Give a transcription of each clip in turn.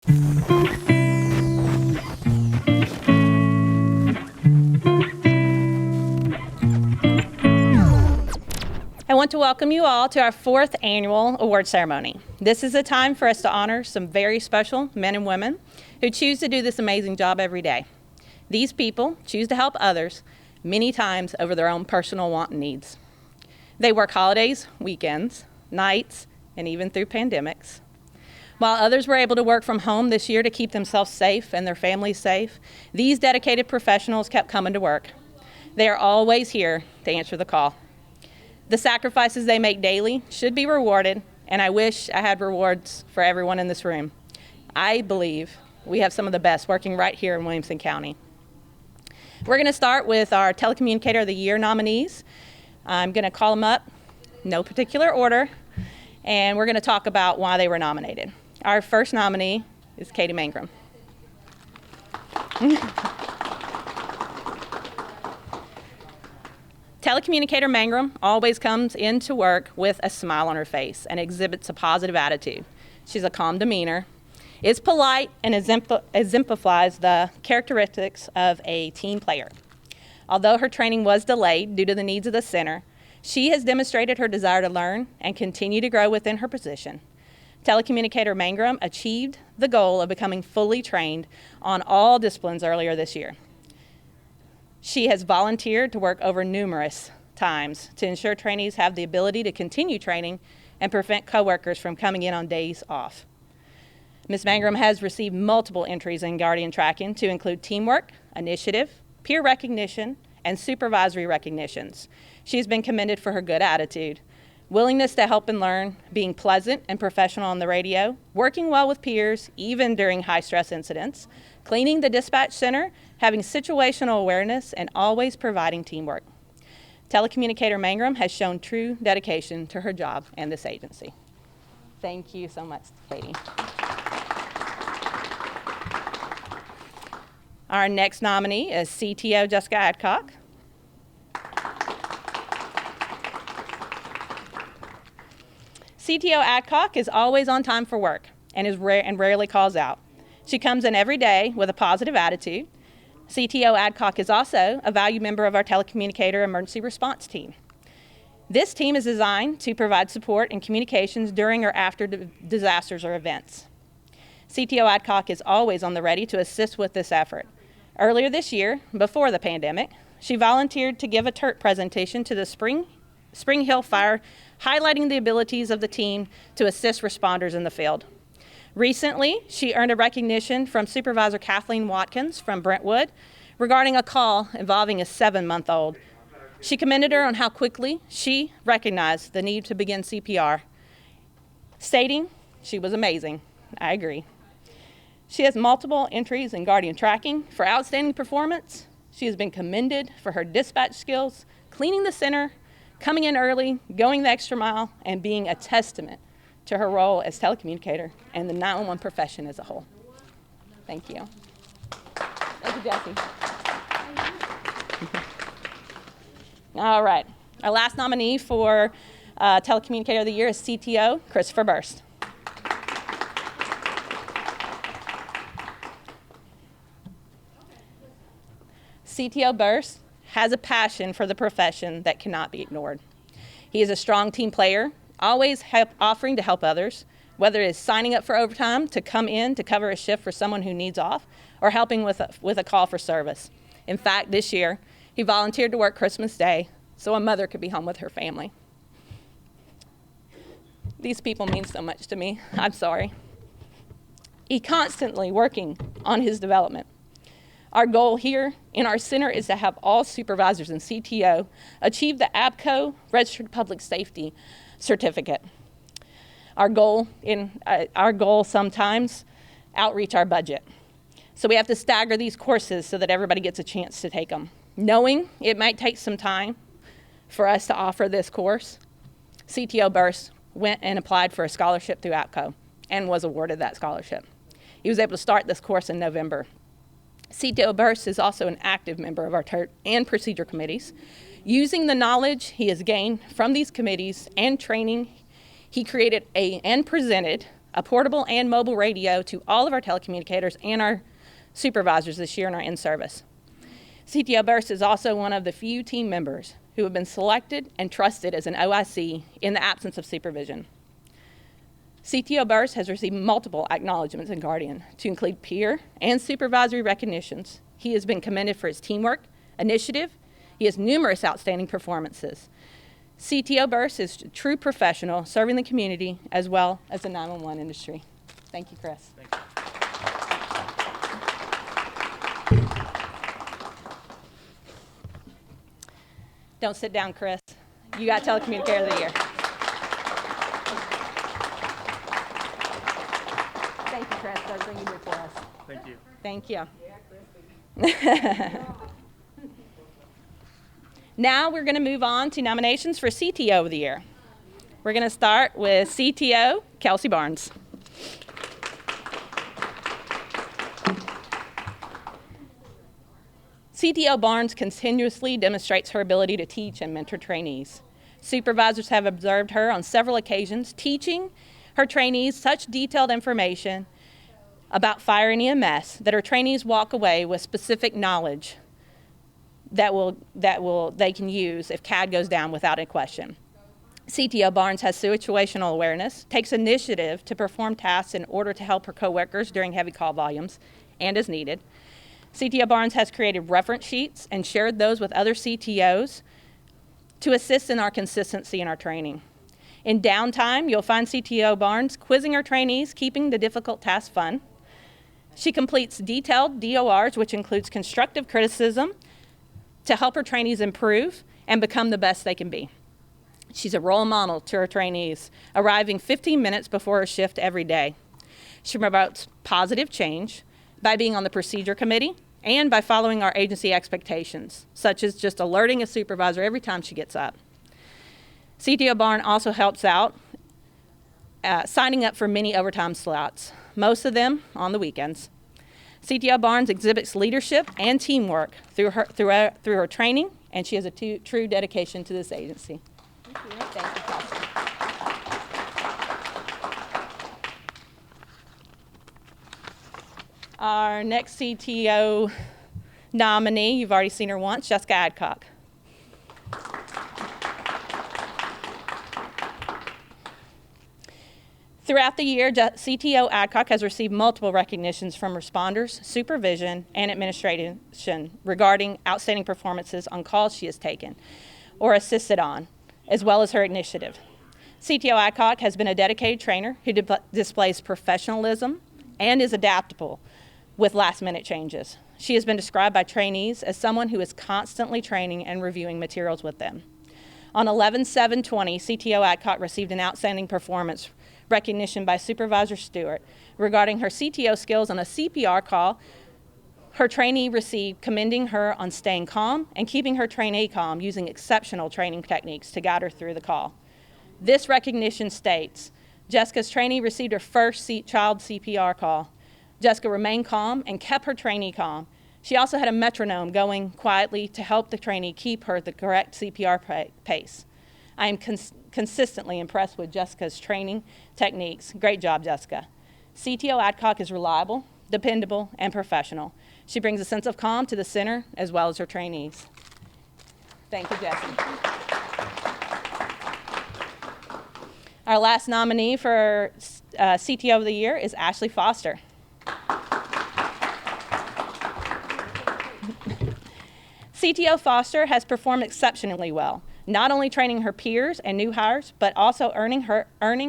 I want to welcome you all to our 4th annual award ceremony. This is a time for us to honor some very special men and women who choose to do this amazing job every day. These people choose to help others many times over their own personal want and needs. They work holidays, weekends, nights, and even through pandemics. While others were able to work from home this year to keep themselves safe and their families safe, these dedicated professionals kept coming to work. They are always here to answer the call. The sacrifices they make daily should be rewarded, and I wish I had rewards for everyone in this room. I believe we have some of the best working right here in Williamson County. We're going to start with our Telecommunicator of the Year nominees. I'm going to call them up, no particular order, and we're going to talk about why they were nominated. Our first nominee is Katie Mangrum. Telecommunicator Mangrum always comes into work with a smile on her face and exhibits a positive attitude. She's a calm demeanor, is polite, and exemplifies the characteristics of a team player. Although her training was delayed due to the needs of the center, she has demonstrated her desire to learn and continue to grow within her position. Telecommunicator Mangrum achieved the goal of becoming fully trained on all disciplines earlier this year. She has volunteered to work over numerous times to ensure trainees have the ability to continue training and prevent coworkers from coming in on days off. Ms. Mangrum has received multiple entries in Guardian tracking to include teamwork, initiative, peer recognition, and supervisory recognitions. She has been commended for her good attitude, willingness to help and learn, being pleasant and professional on the radio, working well with peers even during high-stress incidents, cleaning the dispatch center, having situational awareness, and always providing teamwork. Telecommunicator Mangrum has shown true dedication to her job and this agency. Thank you so much, Katie. Our next nominee is CTO Jessica Adcock. CTO Adcock is always on time for work and rarely calls out. She comes in every day with a positive attitude. CTO Adcock is also a valued member of our telecommunicator emergency response team. This team is designed to provide support and communications during or after disasters or events. CTO Adcock is always on the ready to assist with this effort. Earlier this year, before the pandemic, she volunteered to give a TERT presentation to the Spring Hill Fire, highlighting the abilities of the team to assist responders in the field. Recently, she earned a recognition from Supervisor Kathleen Watkins from Brentwood regarding a call involving a 7-month-old. She commended her on how quickly she recognized the need to begin CPR, stating she was amazing. I agree. She has multiple entries in Guardian tracking for outstanding performance. She has been commended for her dispatch skills, cleaning the center, coming in early, going the extra mile, and being a testament to her role as telecommunicator and the 911 profession as a whole. Thank you. Thank you, Jesse. All right. Our last nominee for Telecommunicator of the Year is CTO Christopher Burst. CTO Burst has a passion for the profession that cannot be ignored. He is a strong team player, always offering to help others, whether it is signing up for overtime to come in to cover a shift for someone who needs off, or helping with a call for service. In fact, this year, he volunteered to work Christmas Day so a mother could be home with her family. These people mean so much to me. I'm sorry. He's constantly working on his development. Our goal here in our center is to have all supervisors and CTO achieve the ABCO Registered Public Safety Certificate. Our goal sometimes outreach our budget. So we have to stagger these courses so that everybody gets a chance to take them. Knowing it might take some time for us to offer this course, CTO Burst went and applied for a scholarship through ABCO and was awarded that scholarship. He was able to start this course in November. CTO Burst is also an active member of our TERT and procedure committees. Using the knowledge he has gained from these committees and training, he created and presented a portable and mobile radio to all of our telecommunicators and our supervisors this year in our in-service. CTO Burst is also one of the few team members who have been selected and trusted as an OIC in the absence of supervision. CTO Burst has received multiple acknowledgments in Guardian, to include peer and supervisory recognitions. He has been commended for his teamwork, initiative. He has numerous outstanding performances. CTO Burst is a true professional serving the community as well as the 911 industry. Thank you, Chris. Thank you. Don't sit down, Chris. You got Telecommunicator of the Year. Thank you, Chris, for everything you did for us. Thank you. Thank you. Now we're going to move on to nominations for CTO of the Year. We're going to start with CTO Kelsey Barnes. CTO Barnes continuously demonstrates her ability to teach and mentor trainees. Supervisors have observed her on several occasions teaching her trainees such detailed information about fire and EMS that her trainees walk away with specific knowledge that they can use if CAD goes down without a question. CTO Barnes has situational awareness, takes initiative to perform tasks in order to help her coworkers during heavy call volumes and as needed. CTO Barnes has created reference sheets and shared those with other CTOs to assist in our consistency in our training. In downtime, you'll find CTO Barnes quizzing her trainees, keeping the difficult tasks fun. She completes detailed DORs, which includes constructive criticism, to help her trainees improve and become the best they can be. She's a role model to her trainees, arriving 15 minutes before her shift every day. She promotes positive change by being on the procedure committee and by following our agency expectations, such as just alerting a supervisor every time she gets up. CTO Barnes also helps out signing up for many overtime slots, most of them on the weekends. CTO Barnes exhibits leadership and teamwork through her training, and she has a true dedication to this agency. Thank you. Thank you, Kelsey. Our next CTO nominee, you've already seen her once, Jessica Adcock. Throughout the year, CTO Adcock has received multiple recognitions from responders, supervision, and administration regarding outstanding performances on calls she has taken or assisted on, as well as her initiative. CTO Adcock has been a dedicated trainer who displays professionalism and is adaptable with last-minute changes. She has been described by trainees as someone who is constantly training and reviewing materials with them. On 11/7/20, CTO Adcock received an outstanding performance recognition by Supervisor Stewart regarding her CTO skills on a CPR call. Her trainee received commending her on staying calm and keeping her trainee calm using exceptional training techniques to guide her through the call. This recognition states, Jessica's trainee received her first child CPR call. Jessica remained calm and kept her trainee calm. She also had a metronome going quietly to help the trainee keep her the correct CPR pace. I am consistently impressed with Jessica's training techniques. Great job, Jessica. CTO Adcock is reliable, dependable, and professional. She brings a sense of calm to the center as well as her trainees. Thank you, Jessie. Our last nominee for CTO of the Year is Ashley Foster. CTO Foster has performed exceptionally well, not only training her peers and new hires, but also earning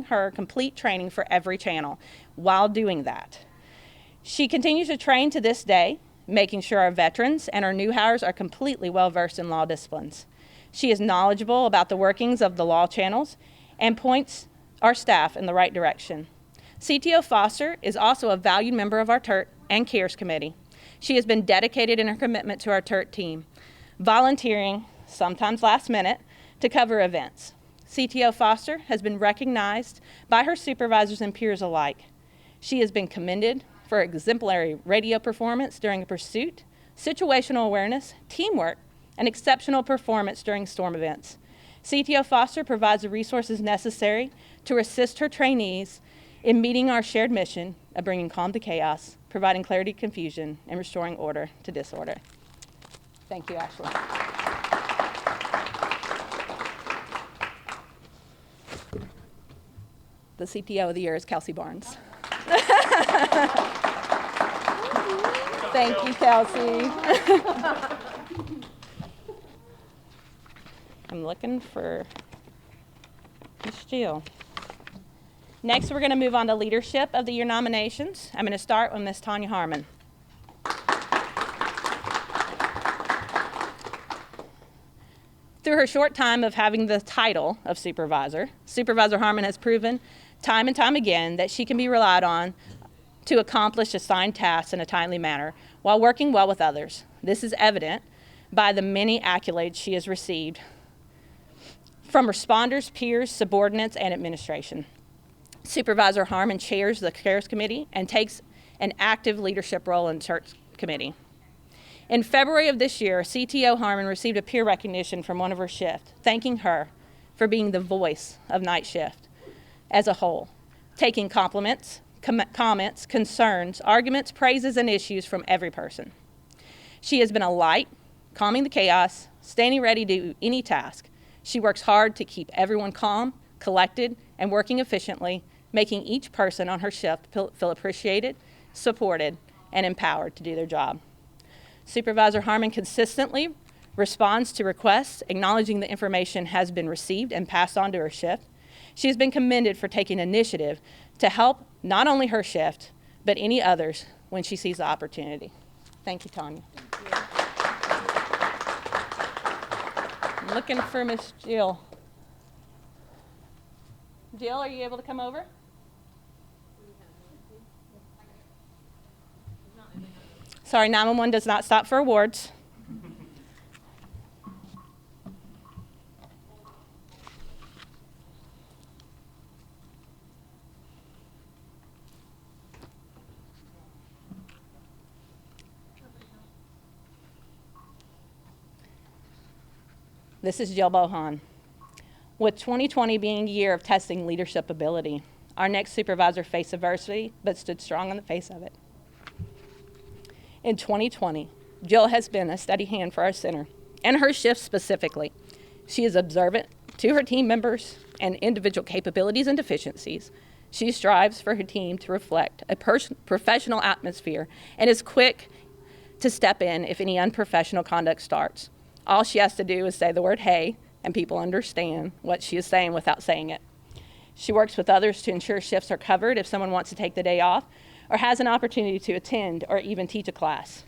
her complete training for every channel while doing that. She continues to train to this day, making sure our veterans and our new hires are completely well-versed in law disciplines. She is knowledgeable about the workings of the law channels and points our staff in the right direction. CTO Foster is also a valued member of our TERT and CARES committee. She has been dedicated in her commitment to our TERT team, volunteering, sometimes last minute, to cover events. CTO Foster has been recognized by her supervisors and peers alike. She has been commended for exemplary radio performance during a pursuit, situational awareness, teamwork, and exceptional performance during storm events. CTO Foster provides the resources necessary to assist her trainees in meeting our shared mission of bringing calm to chaos, providing clarity to confusion, and restoring order to disorder. Thank you, Ashley. The CTO of the year is Kelsey Barnes. Thank you, Kelsey. I'm looking for Miss Jill. Next, we're going to move on to Leadership of the Year nominations. I'm going to start with Miss Tanya Harmon. Through her short time of having the title of supervisor, Supervisor Harmon has proven time and time again that she can be relied on to accomplish assigned tasks in a timely manner while working well with others. This is evident by the many accolades she has received from responders, peers, subordinates, and administration. Supervisor Harmon chairs the Cares Committee and takes an active leadership role in Search Committee. In February of this year, CTO Harmon received a peer recognition from one of her shift, thanking her for being the voice of night shift as a whole, taking compliments, comments, concerns, arguments, praises, and issues from every person. She has been a light, calming the chaos, standing ready to do any task. She works hard to keep everyone calm, collected, and working efficiently, making each person on her shift feel appreciated, supported, and empowered to do their job. Supervisor Harmon consistently responds to requests, acknowledging the information has been received and passed on to her shift. She has been commended for taking initiative to help not only her shift, but any others when she sees the opportunity. Thank you, Tanya. Thank you. I'm looking for Miss Jill. Jill, are you able to come over? Sorry, 911 does not stop for awards. This is Jill Bohan. With 2020 being a year of testing leadership ability, our next supervisor faced adversity but stood strong in the face of it. In 2020, Jill has been a steady hand for our center and her shift specifically. She is observant to her team members and individual capabilities and deficiencies. She strives for her team to reflect a professional atmosphere and is quick to step in if any unprofessional conduct starts. All she has to do is say the word "hey," and people understand what she is saying without saying it. She works with others to ensure shifts are covered if someone wants to take the day off or has an opportunity to attend or even teach a class.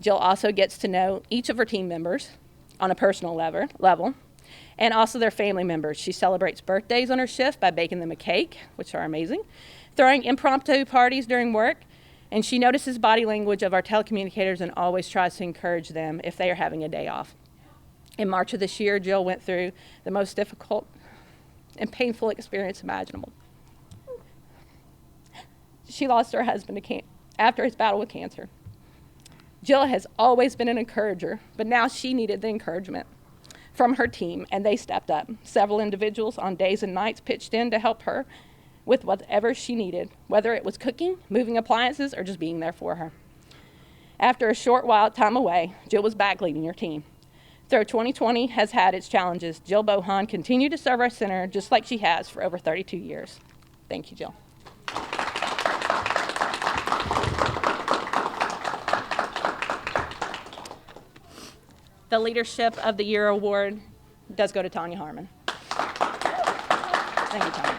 Jill also gets to know each of her team members on a personal level and also their family members. She celebrates birthdays on her shift by baking them a cake, which are amazing, throwing impromptu parties during work, and she notices body language of our telecommunicators and always tries to encourage them if they are having a day off. In March of this year, Jill went through the most difficult and painful experience imaginable. She lost her husband after his battle with cancer. Jill has always been an encourager, but now she needed the encouragement from her team, and they stepped up. Several individuals on days and nights pitched in to help her with whatever she needed, whether it was cooking, moving appliances, or just being there for her. After a short time away, Jill was back leading her team. Though 2020 has had its challenges, Jill Bohan continued to serve our center just like she has for over 32 years. Thank you, Jill. The Leadership of the Year award does go to Tanya Harmon. Thank you, Tanya.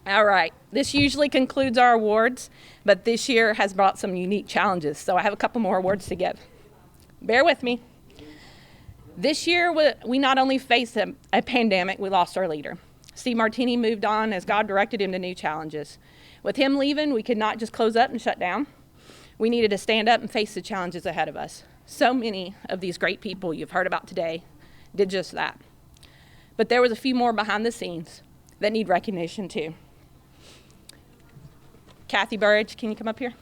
All right, this usually concludes our awards, but this year has brought some unique challenges, so I have a couple more awards to give. Bear with me. This year, we not only faced a pandemic, we lost our leader. Steve Martini moved on as God directed him to new challenges. With him leaving, we could not just close up and shut down. We needed to stand up and face the challenges ahead of us. So many of these great people you've heard about today did just that. But there was a few more behind the scenes that need recognition too. Kathy Burridge, can you come up here?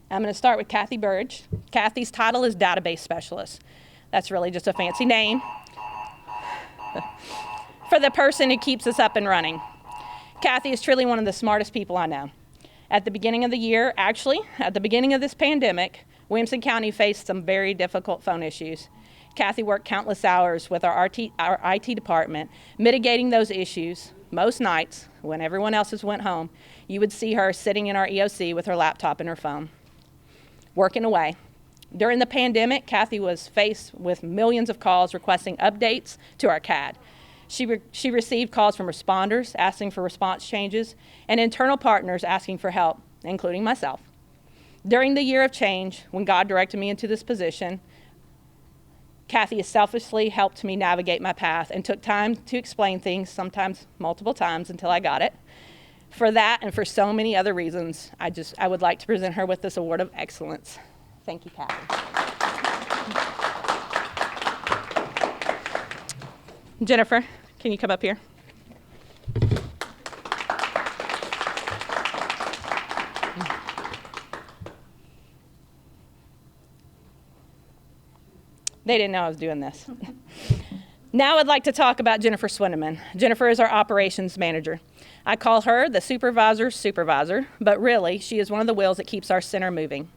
I'm going to start with Kathy Burge. Kathy's title is Database Specialist. That's really just a fancy name for the person who keeps us up and running. Kathy is truly one of the smartest people I know. At the beginning of the year, actually, at the beginning of this pandemic, Williamson County faced some very difficult phone issues. Kathy worked countless hours with our IT department, mitigating those issues. Most nights, when everyone else went home, you would see her sitting in our EOC with her laptop and her phone, working away. During the pandemic, Kathy was faced with millions of calls requesting updates to our CAD. She received calls from responders asking for response changes and internal partners asking for help, including myself. During the year of change, when God directed me into this position, Kathy has selfishly helped me navigate my path and took time to explain things, sometimes multiple times until I got it. For that and for so many other reasons, I would like to present her with this award of excellence. Thank you, Kathy. Jennifer, can you come up here? They didn't know I was doing this. Now I'd like to talk about Jennifer Swinneman. Jennifer is our operations manager. I call her the supervisor's supervisor, but really she is one of the wheels that keeps our center moving.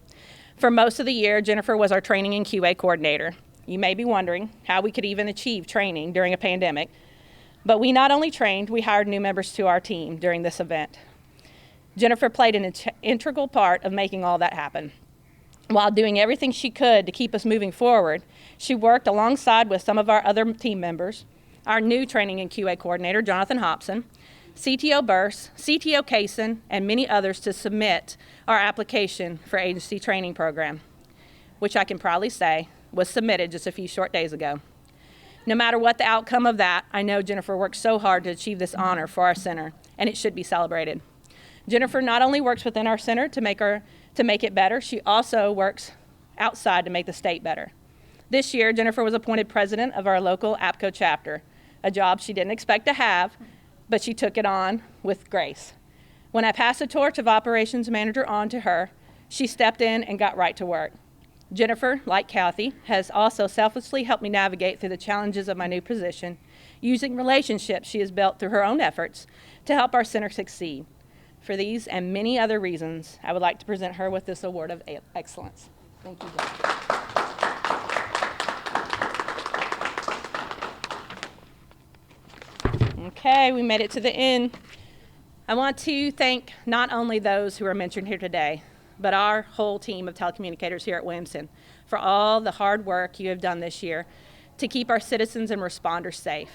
For most of the year, Jennifer was our training and QA coordinator. You may be wondering how we could even achieve training during a pandemic, but we not only trained, we hired new members to our team during this event. Jennifer played an integral part of making all that happen. While doing everything she could to keep us moving forward, she worked alongside with some of our other team members, our new training and QA coordinator, Jonathan Hobson, CTO Burse, CTO Kaysen, and many others to submit our application for agency training program, which I can proudly say was submitted just a few short days ago. No matter what the outcome of that, I know Jennifer worked so hard to achieve this honor for our center, and it should be celebrated. Jennifer not only works within our center to make it better, she also works outside to make the state better. This year, Jennifer was appointed president of our local APCO chapter, a job she didn't expect to have, but she took it on with grace. When I passed the torch of operations manager on to her, she stepped in and got right to work. Jennifer, like Kathy, has also selflessly helped me navigate through the challenges of my new position, using relationships she has built through her own efforts to help our center succeed. For these and many other reasons, I would like to present her with this award of excellence. Thank you, Jennifer. Okay, we made it to the end. I want to thank not only those who are mentioned here today, but our whole team of telecommunicators here at Williamson for all the hard work you have done this year to keep our citizens and responders safe.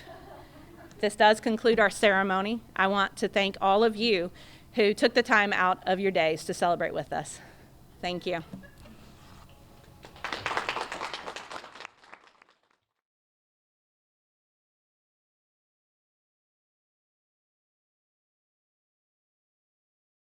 This does conclude our ceremony. I want to thank all of you who took the time out of your days to celebrate with us. Thank you.